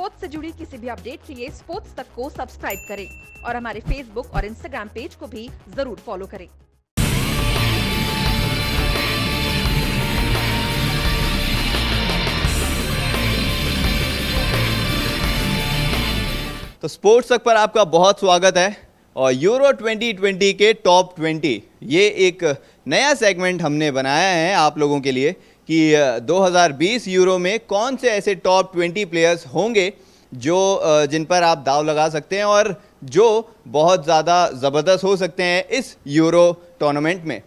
Sports से जुड़ी किसी भी अपडेट के लिए स्पोर्ट्स तक को सब्सक्राइब करें और हमारे फेसबुक और इंस्टाग्राम पेज को भी जरूर फॉलो करें। तो स्पोर्ट्स तक पर आपका बहुत स्वागत है और यूरो 2020 के टॉप 20 ये एक नया सेगमेंट हमने बनाया है आप लोगों के लिए कि 2020 यूरो में कौन से ऐसे टॉप 20 प्लेयर्स होंगे जो जिन पर आप दाव लगा सकते हैं और जो बहुत ज़्यादा ज़बरदस्त हो सकते हैं इस यूरो टूर्नामेंट में।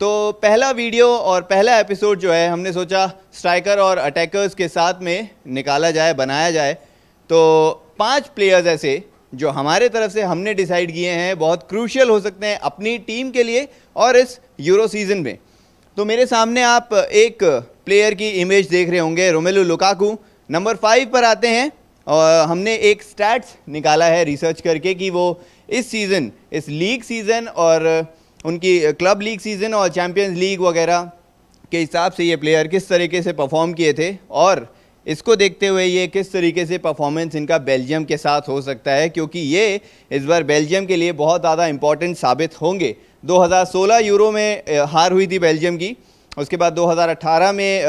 तो पहला वीडियो और पहला एपिसोड जो है हमने सोचा स्ट्राइकर और अटैकर्स के साथ में निकाला जाए, बनाया जाए। तो 5 प्लेयर्स ऐसे जो हमारे तरफ से हमने डिसाइड किए हैं बहुत क्रूशियल हो सकते हैं अपनी टीम के लिए और इस यूरो सीज़न में। तो मेरे सामने आप एक प्लेयर की इमेज देख रहे होंगे, रोमेलू लुकाकू नंबर 5 पर आते हैं और हमने एक स्टैट्स निकाला है रिसर्च करके कि वो इस सीज़न, इस लीग सीज़न और उनकी क्लब लीग सीज़न और चैम्पियंस लीग वगैरह के हिसाब से ये प्लेयर किस तरीके से परफॉर्म किए थे और इसको देखते हुए ये किस तरीके से परफॉर्मेंस इनका बेल्जियम के साथ हो सकता है, क्योंकि ये इस बार बेल्जियम के लिए बहुत ज़्यादा इंपॉर्टेंट साबित होंगे। 2016 यूरो में हार हुई थी बेल्जियम की, उसके बाद 2018 में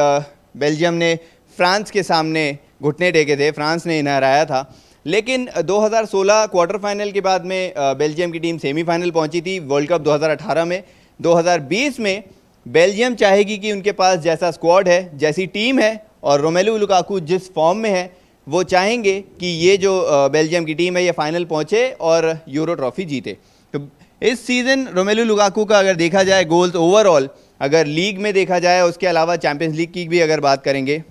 बेल्जियम ने फ्रांस के सामने घुटने टेके थे, फ्रांस ने इन्हें हराया था। लेकिन 2016 क्वार्टर फाइनल के बाद में बेल्जियम की टीम सेमीफाइनल पहुंची थी वर्ल्ड कप 2018 में। 2020 में बेल्जियम चाहेगी कि उनके पास जैसा स्क्वाड है, जैसी टीम है और रोमेलू लुकाकू जिस फॉर्म में है, वो चाहेंगे कि ये जो बेल्जियम की टीम है ये फाइनल पहुंचे और यूरो ट्रॉफी जीते। तो इस सीज़न रोमेलू लुकाकू का अगर देखा जाए गोल्स ओवरऑल, अगर लीग में देखा जाए, उसके अलावा चैम्पियंस लीग की भी अगर बात करेंगे,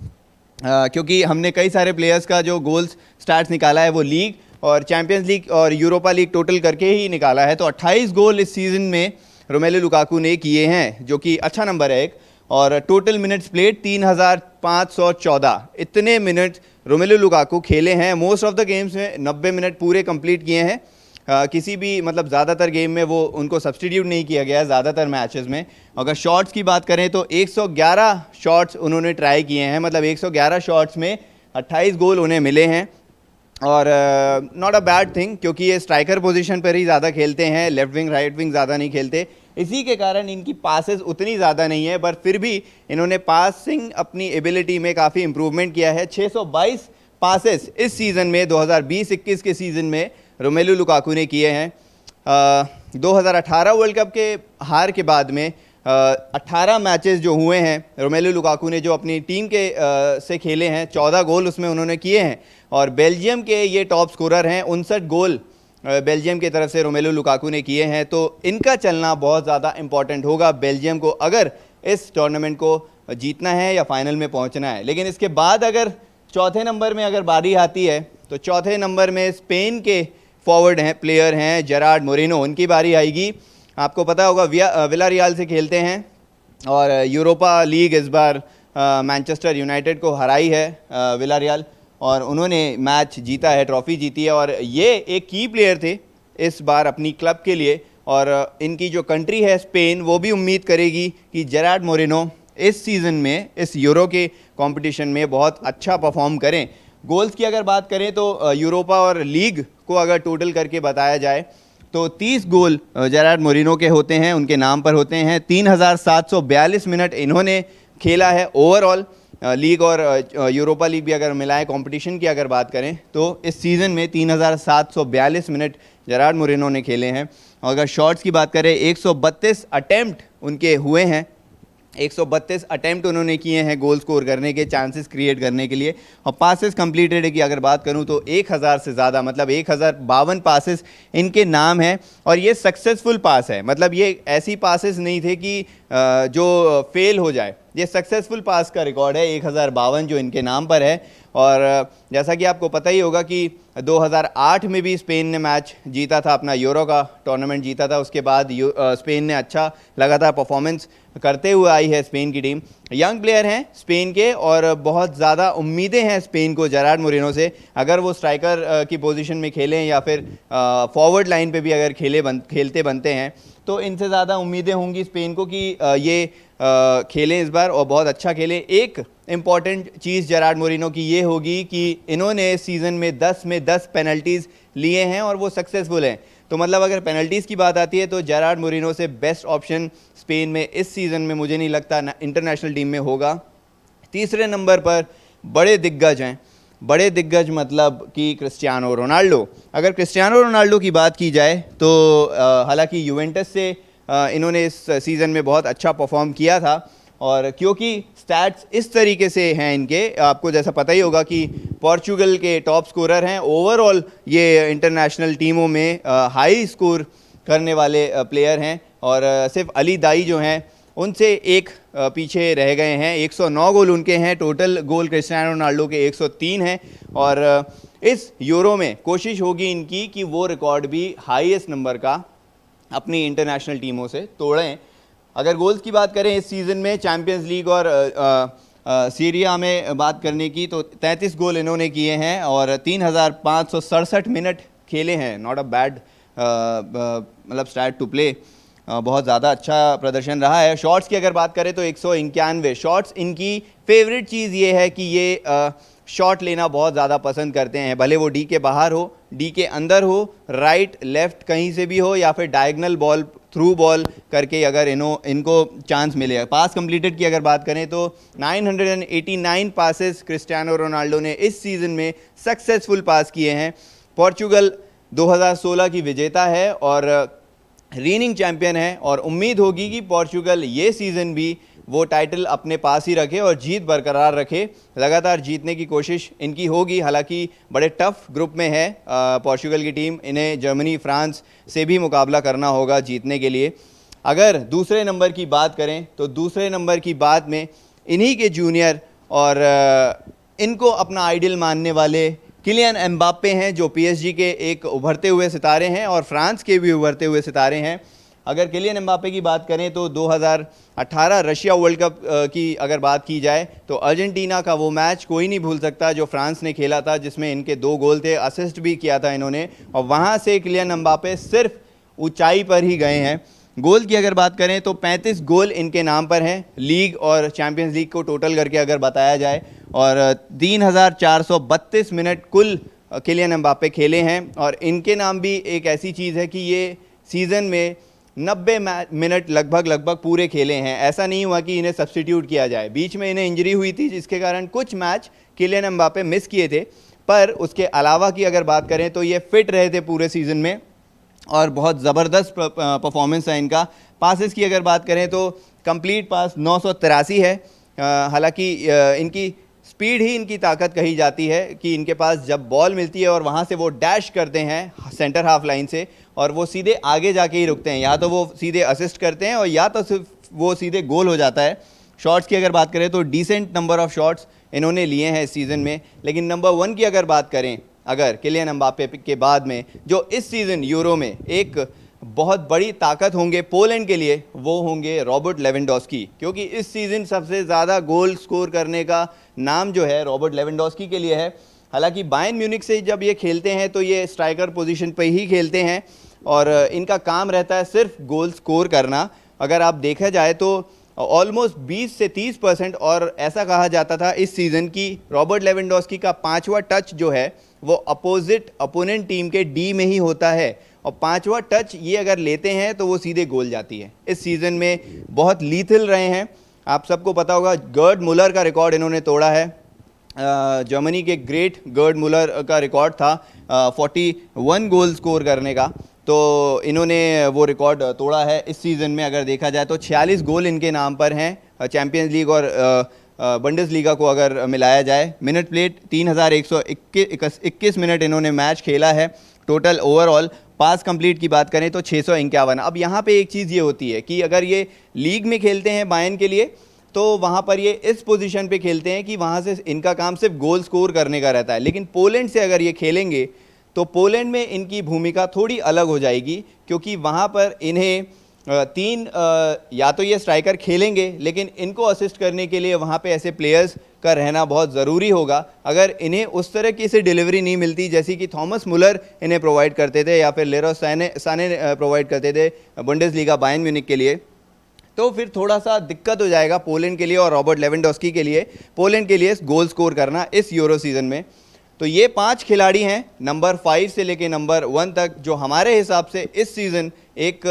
क्योंकि हमने कई सारे प्लेयर्स का जो गोल्स स्टार्ट्स निकाला है वो लीग और चैम्पियंस लीग और यूरोपा लीग टोटल करके ही निकाला है। तो 28 गोल इस सीज़न में रोमेलू लुकाकू ने किए हैं, जो कि अच्छा नंबर है एक। और टोटल मिनट्स प्लेड 3514, इतने मिनट रोमेलू लुकाकू खेले हैं। मोस्ट ऑफ द गेम्स में 90 मिनट पूरे कंप्लीट किए हैं। किसी भी मतलब ज़्यादातर गेम में वो उनको सब्स्टिट्यूट नहीं किया गया है ज़्यादातर मैचेस में। अगर शॉट्स की बात करें तो 111 शॉट्स उन्होंने ट्राई किए हैं, मतलब 111 शॉट्स में 28 गोल उन्हें मिले हैं। और नॉट अ बैड थिंग, क्योंकि ये स्ट्राइकर पोजीशन पर ही ज़्यादा खेलते हैं, लेफ्ट विंग राइट विंग ज़्यादा नहीं खेलते, इसी के कारण इनकी पासेस उतनी ज़्यादा नहीं है। पर फिर भी इन्होंने पासिंग अपनी एबिलिटी में काफ़ी इंप्रूवमेंट किया है। 622 पासेस इस सीज़न में 2020-21 के सीज़न में रोमेलू लुकाकू ने किए हैं। 2018 वर्ल्ड कप के हार के बाद में 18 मैचेस जो हुए हैं रोमेलू लुकाकू ने जो अपनी टीम के से खेले हैं, 14 गोल उसमें उन्होंने किए हैं और बेल्जियम के ये टॉप स्कोरर हैं। 59 गोल बेल्जियम की तरफ से रोमेलू लुकाकू ने किए हैं। तो इनका चलना बहुत ज़्यादा इंपॉर्टेंट होगा बेल्जियम को अगर इस टूर्नामेंट को जीतना है या फाइनल में पहुंचना है। लेकिन इसके बाद अगर चौथे नंबर में अगर बारी आती है तो चौथे नंबर में स्पेन के फॉरवर्ड हैं, प्लेयर हैं जेरार्ड मोरेनो, उनकी बारी आएगी। आपको पता होगा विलारियल से खेलते हैं और यूरोपा लीग इस बार मैनचेस्टर यूनाइटेड को हराई है विलारियल और उन्होंने मैच जीता है, ट्रॉफी जीती है और ये एक की प्लेयर थे इस बार अपनी क्लब के लिए। और इनकी जो कंट्री है स्पेन, वो भी उम्मीद करेगी कि जेरार्ड मोरेनो इस सीज़न में इस यूरो के कंपटीशन में बहुत अच्छा परफॉर्म करें। गोल्स की अगर बात करें तो यूरोपा और लीग को अगर टोटल करके बताया जाए तो 30 गोल जेरार्ड मोरेनो के होते हैं, उनके नाम पर होते हैं। 3742 मिनट इन्होंने खेला है ओवरऑल। लीग और यूरोपा लीग भी अगर मिलाएं, कंपटीशन की अगर बात करें तो इस सीज़न में 3742 मिनट जेरार्ड मोरेनो ने खेले हैं। और अगर शॉट्स की बात करें 132 अटैम्प्ट उनके हुए हैं, 132 अटैम्प्ट उन्होंने किए हैं गोल स्कोर करने के, चांसेस क्रिएट करने के लिए। और पासेस कंप्लीटेड की अगर बात करूं तो 1000 से ज़्यादा, मतलब 1052 पासेस इनके नाम हैं और ये सक्सेसफुल पास है। मतलब ये ऐसी पासेस नहीं थे कि जो फेल हो जाए, ये सक्सेसफुल पास का रिकॉर्ड है 1052 जो इनके नाम पर है। और जैसा कि आपको पता ही होगा कि 2008 में भी स्पेन ने मैच जीता था, अपना यूरो का टूर्नामेंट जीता था। उसके बाद स्पेन ने अच्छा लगातार परफॉर्मेंस करते हुए आई है स्पेन की टीम। यंग प्लेयर हैं स्पेन के और बहुत ज़्यादा उम्मीदें हैं स्पेन को जेरार्ड मोरिनो से। अगर वो स्ट्राइकर की पोजीशन में खेलें या फिर फॉरवर्ड लाइन पे भी अगर खेलते बनते हैं तो इनसे ज़्यादा उम्मीदें होंगी स्पेन को कि ये खेलें इस बार और बहुत अच्छा खेलें। एक इम्पॉर्टेंट चीज़ जेरार्ड मोरिनो की ये होगी कि इन्होंने सीज़न में 10 पेनल्टीज़ लिए हैं और वो सक्सेसफुल हैं। तो मतलब अगर पेनल्टीज़ की बात आती है तो जेरार्ड मोरिनो से बेस्ट ऑप्शन स्पेन में इस सीज़न में मुझे नहीं लगता इंटरनेशनल टीम में होगा। तीसरे नंबर पर बड़े दिग्गज हैं। बड़े दिग्गज मतलब कि क्रिस्टियानो रोनाल्डो। अगर क्रिस्टियानो रोनाल्डो की बात की जाए तो हालांकि यूवेंटस से इन्होंने इस सीज़न में बहुत अच्छा परफॉर्म किया था और क्योंकि स्टैट्स इस तरीके से हैं इनके, आपको जैसा पता ही होगा कि पोर्चुगल के टॉप स्कोरर हैं। ओवरऑल ये इंटरनेशनल टीमों में हाई स्कोर करने वाले प्लेयर हैं और सिर्फ अली दाई जो हैं उनसे एक पीछे रह गए हैं। 109 गोल उनके हैं, टोटल गोल क्रिस्टियानो रोनाल्डो के 103 हैं और इस यूरो में कोशिश होगी इनकी कि वो रिकॉर्ड भी हाईएस्ट नंबर का अपनी इंटरनेशनल टीमों से तोड़ें। अगर गोल्स की बात करें इस सीज़न में चैम्पियंस लीग और सीरिया में बात करने की तो 33 गोल इन्होंने किए हैं और 3567 मिनट खेले हैं। नॉट अ बैड मतलब स्टार्ट टू प्ले, बहुत ज़्यादा अच्छा प्रदर्शन रहा है। शॉट्स की अगर बात करें तो 191 शॉट्स। इनकी फेवरेट चीज़ ये है कि ये शॉट लेना बहुत ज़्यादा पसंद करते हैं, भले वो डी के बाहर हो, डी के अंदर हो, राइट लेफ़्ट कहीं से भी हो या फिर डायगनल बॉल थ्रू बॉल करके अगर इनको चांस मिले। पास कंप्लीटेड की अगर बात करें तो 989 पासेस क्रिस्टियानो रोनाल्डो ने इस सीज़न में सक्सेसफुल पास किए हैं। पोर्चुगल 2016 की विजेता है और रीनिंग चैंपियन है और उम्मीद होगी कि पोर्चुगल ये सीज़न भी वो टाइटल अपने पास ही रखे और जीत बरकरार रखे। लगातार जीतने की कोशिश इनकी होगी। हालांकि बड़े टफ ग्रुप में है पोर्चुगल की टीम, इन्हें जर्मनी फ्रांस से भी मुकाबला करना होगा जीतने के लिए। अगर दूसरे नंबर की बात करें तो दूसरे नंबर की बात में इन्हीं के जूनियर और इनको अपना आइडल मानने वाले किलियन एम्बाप्पे हैं जो पीएसजी के एक उभरते हुए सितारे हैं और फ्रांस के भी उभरते हुए सितारे हैं। अगर किलियन एम्बाप्पे की बात करें तो 2018 रशिया वर्ल्ड कप की अगर बात की जाए तो अर्जेंटीना का वो मैच कोई नहीं भूल सकता जो फ्रांस ने खेला था, जिसमें इनके 2 गोल थे, असिस्ट भी किया था इन्होंने और वहाँ से किलियन एम्बाप्पे सिर्फ ऊंचाई पर ही गए हैं। गोल की अगर बात करें तो 35 गोल इनके नाम पर हैं लीग और चैम्पियंस लीग को टोटल करके अगर बताया जाए और 3432 मिनट कुल किलियन एम्बाप्पे खेले हैं और इनके नाम भी एक ऐसी चीज़ है कि ये सीज़न में 90 मिनट लगभग पूरे खेले हैं। ऐसा नहीं हुआ कि इन्हें सब्स्टिट्यूट किया जाए, बीच में इन्हें इंजरी हुई थी जिसके कारण कुछ मैच किलियन एम्बाप्पे मिस किए थे, पर उसके अलावा की अगर बात करें तो ये फिट रहे थे पूरे सीज़न में और बहुत ज़बरदस्त परफॉर्मेंस है इनका। पासेस की अगर बात करें तो कंप्लीट पास 983 है। हालांकि इनकी स्पीड ही इनकी ताकत कही जाती है कि इनके पास जब बॉल मिलती है और वहाँ से वो डैश करते हैं सेंटर हाफ लाइन से और वो सीधे आगे जाके ही रुकते हैं, या तो वो सीधे असिस्ट करते हैं और या तो सिर्फ वो सीधे गोल हो जाता है। शॉट्स की अगर बात करें तो डिसेंट नंबर ऑफ शॉट्स इन्होंने लिए हैं इस सीज़न में, लेकिन नंबर 1 की अगर बात करें अगर किलियन एम्बाप्पे के बाद में जो इस सीज़न यूरो में एक बहुत बड़ी ताकत होंगे पोलैंड के लिए वो होंगे रॉबर्ट लेवेंडोस्की, क्योंकि इस सीज़न सबसे ज़्यादा गोल स्कोर करने का नाम जो है रॉबर्ट लेवेंडोस्की के लिए है। हालांकि बायर्न म्यूनिख से जब ये खेलते हैं तो ये स्ट्राइकर पोजीशन पे ही खेलते हैं और इनका काम रहता है सिर्फ गोल स्कोर करना। अगर आप देखा जाए तो ऑलमोस्ट 20 से 30% और ऐसा कहा जाता था इस सीज़न की रॉबर्ट लेवेंडोस्की का 5वां टच जो है वो अपोजिट अपोनेंट टीम के डी में ही होता है और 5वां टच ये अगर लेते हैं तो वो सीधे गोल जाती है। इस सीज़न में बहुत लीथल रहे हैं। आप सबको पता होगा गर्ड मुलर का रिकॉर्ड इन्होंने तोड़ा है। जर्मनी के ग्रेट गर्ड मुलर का रिकॉर्ड था 41 गोल स्कोर करने का, तो इन्होंने वो रिकॉर्ड तोड़ा है इस सीज़न में। अगर देखा जाए तो 46 गोल इनके नाम पर हैं चैम्पियंस लीग और बुंडेसलीगा को अगर मिलाया जाए। मिनट प्लेट 3121 मिनट इन्होंने मैच खेला है टोटल ओवरऑल। पास कंप्लीट की बात करें तो 651। अब यहाँ पे एक चीज़ ये होती है कि अगर ये लीग में खेलते हैं बायर्न के लिए तो वहाँ पर ये इस पोजीशन पे खेलते हैं कि वहाँ से इनका काम सिर्फ गोल स्कोर करने का रहता है, लेकिन पोलैंड से अगर ये खेलेंगे तो पोलैंड में इनकी भूमिका थोड़ी अलग हो जाएगी, क्योंकि वहाँ पर इन्हें तीन या तो ये स्ट्राइकर खेलेंगे, लेकिन इनको असिस्ट करने के लिए वहाँ पे ऐसे प्लेयर्स का रहना बहुत ज़रूरी होगा। अगर इन्हें उस तरह की से डिलीवरी नहीं मिलती जैसी कि थॉमस मुलर इन्हें प्रोवाइड करते थे या फिर लेरोय साने प्रोवाइड करते थे बुंडेसलीगा बायर्न म्यूनिख के लिए, तो फिर थोड़ा सा दिक्कत हो जाएगा पोलैंड के लिए और रॉबर्ट लेवेंडोस्की के लिए, पोलैंड के लिए गोल स्कोर करना इस यूरो सीज़न में। तो ये 5 खिलाड़ी हैं नंबर 5 से लेके नंबर 1 तक, जो हमारे हिसाब से इस सीज़न एक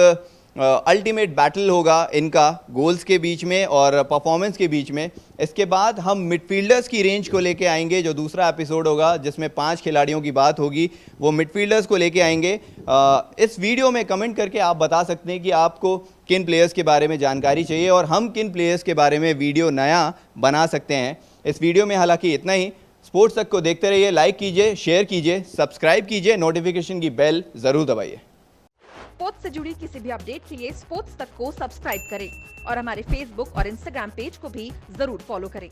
अल्टीमेट बैटल होगा इनका गोल्स के बीच में और परफॉर्मेंस के बीच में। इसके बाद हम मिडफील्डर्स की रेंज को लेके आएंगे, जो दूसरा एपिसोड होगा जिसमें 5 खिलाड़ियों की बात होगी, वो मिडफील्डर्स को लेके आएंगे। इस वीडियो में कमेंट करके आप बता सकते हैं कि आपको किन प्लेयर्स के बारे में जानकारी चाहिए और हम किन प्लेयर्स के बारे में वीडियो नया बना सकते हैं। इस वीडियो में हालांकि इतना ही। स्पोर्ट्स तक को देखते रहिए, लाइक कीजिए, शेयर कीजिए, सब्सक्राइब कीजिए, नोटिफिकेशन की बेल ज़रूर दबाइए। स्पोर्ट्स से जुड़ी किसी भी अपडेट के लिए स्पोर्ट्स तक को सब्सक्राइब करें और हमारे फेसबुक और इंस्टाग्राम पेज को भी जरूर फॉलो करें।